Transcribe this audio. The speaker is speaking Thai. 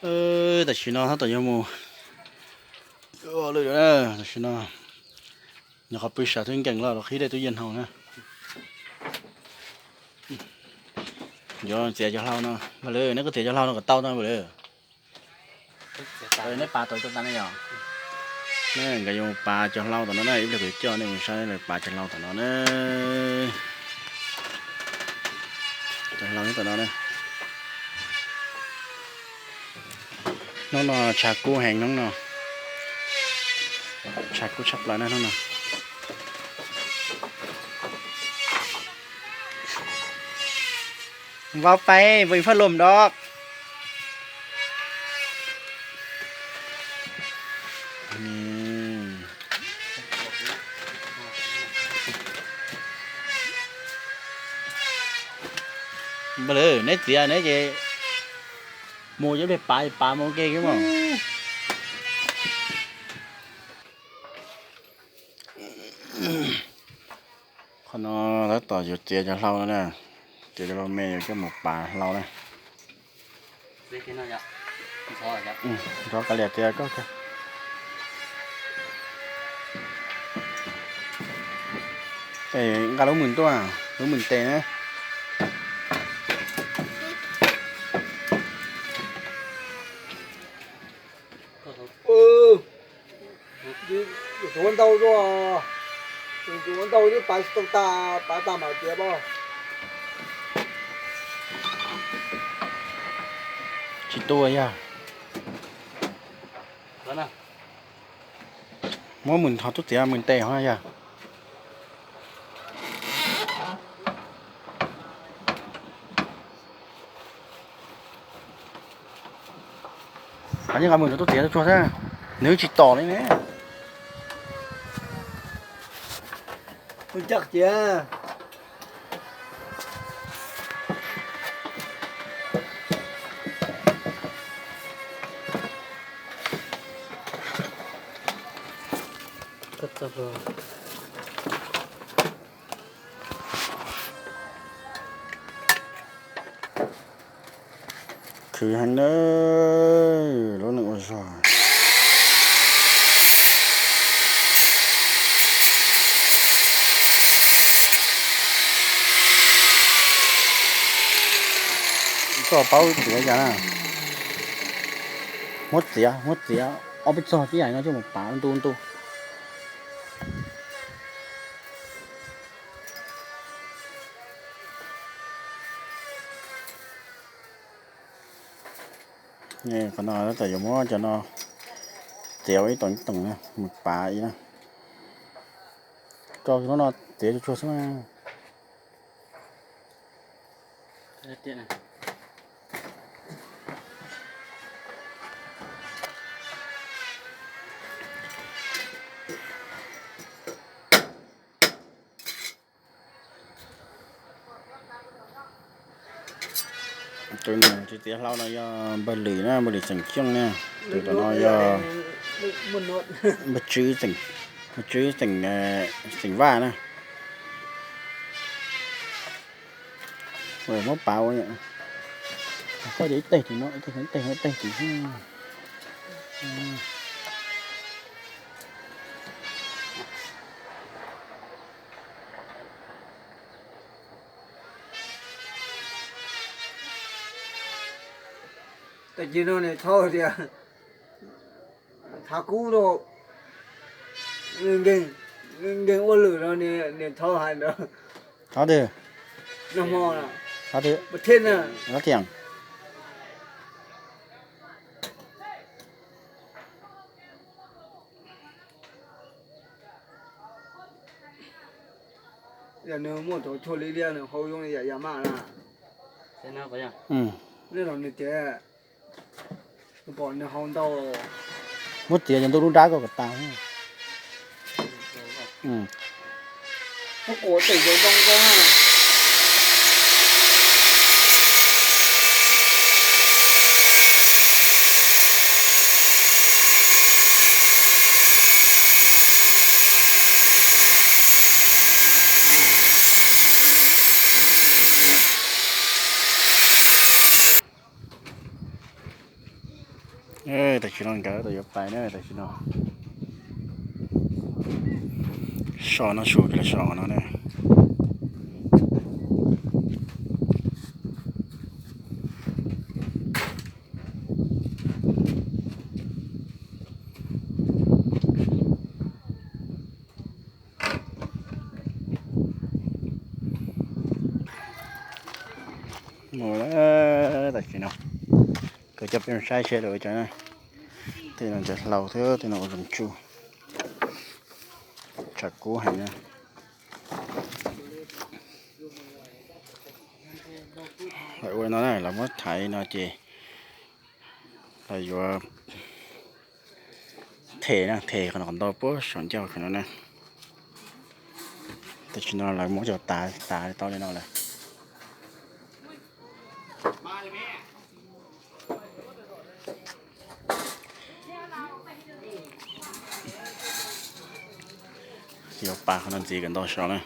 แต่ชิโน่ถ้าตัวยมูเลยนะแต่ชิโน่เดี๋ยวเขาไปชาร์จถึงเก่งแล้วเราคิดได้ตู้เย็นเขานะเดี๋ยวเสียจะเล่าเนาะมาเลยนี่ก็เสียจะเล่าเนาะก็เต้าเนาะมาเลยนี่ปลาตัวตั้งนี่หรอนี่ก็ยังปลาจะเล่าตัวนั้นได้อีกเดี๋ยวเจ้าเนี่ยมันใช่เลยปลาจะเล่าตัวนั้นเนี่ยจะเล่านี่ตัวนั้นเนี่ยน้องชากูแห้งน้องชากูชับแล้วนะน้องว่าไปบนพัดลมดอกมาเลยเนเสียเนเจมูจะไปปลาโมเก้กี่มั้งคนนอแล้วต่ออยู่เจียจะเล่าแล้วนะเจียจะเราเมย์อยู่แค่หมกปลาเล่านะเล็กน้อยอ่ะพอครับรอกระเลียเจียก็เอ้ยกาลูหมื่นตัวลูหมื่นเตนะ做到咗，做到啲擺到大埋碟噃。ชิตัวย่าแล้วนะมั่วหมื่นทอตุ๊เตียหมื่นเตะฮะย่าอันนี้ก็หมื่นตุ๊เตียตัวแท้เนื้อจิตต่อเลยเนี่ยมันจักเจียก็จะพอคือหันเลยรถหนึ่งวันสองก็เป้าเสียจ้าหมดเสียเอาไปสอดที่ใหญ่เนาะช่วงป่ามันตูนี่ขนาดแล้วแต่ยังว่าจะนอเสียวไอ้ตรงนะหมดป่าอีนะก็nóเสียชัวร์ใช่ไหมเตี้ยนะตัวนึงที่เตี้ยเราเนาะบรินะบริสังเกตเนี่ยตัวเนาะบจื้อสิ่งว่านะเออมะเปล่าเนี่ยก็để tê thì nó tê thìแต่จีโน่เนี่ยท่อเดียวถ้ากูโดเก่งว่าหรือเราเนี่ยท่อหายเนาะ có được น้ำมอนะ có được ประเทศน่ะ nó tiền อย่าเนื้อหมดตัวโชว์เลี้ยเนี่ยเขา用的อย่ามาละเส้นน้ำก็ยัง นี่เราเนี่ยเจ๊บอกเนี่ยเขาเดา mất tiền chúng tôi đúng đá có cả tao เขาโกรธติดอยู่ตรงก็ แต่ชิโน่ก็ตัวไปเนี่ยแต่ชิโน่สอนนะชูกันสอนนะเนี่ยหมดแล้วแต่ชิโน่ก็จะเป็นใช้เชื่อเลยจ้ะนะที่นั่นจะเล่าเท่าที่นั่นลงชูจักกูให้นะไอ้วันนั้นเราไม่ถ่ายนะเจเราอยู่เทนะเทขนาดตัวปุ๊บสอนเจ้าขนาดนั้นแต่ชิโน่เราไม่จะตาตอนนี้นั่นเลยเดี๋ยวปลาขนาดจีกันต่อช้อนนะ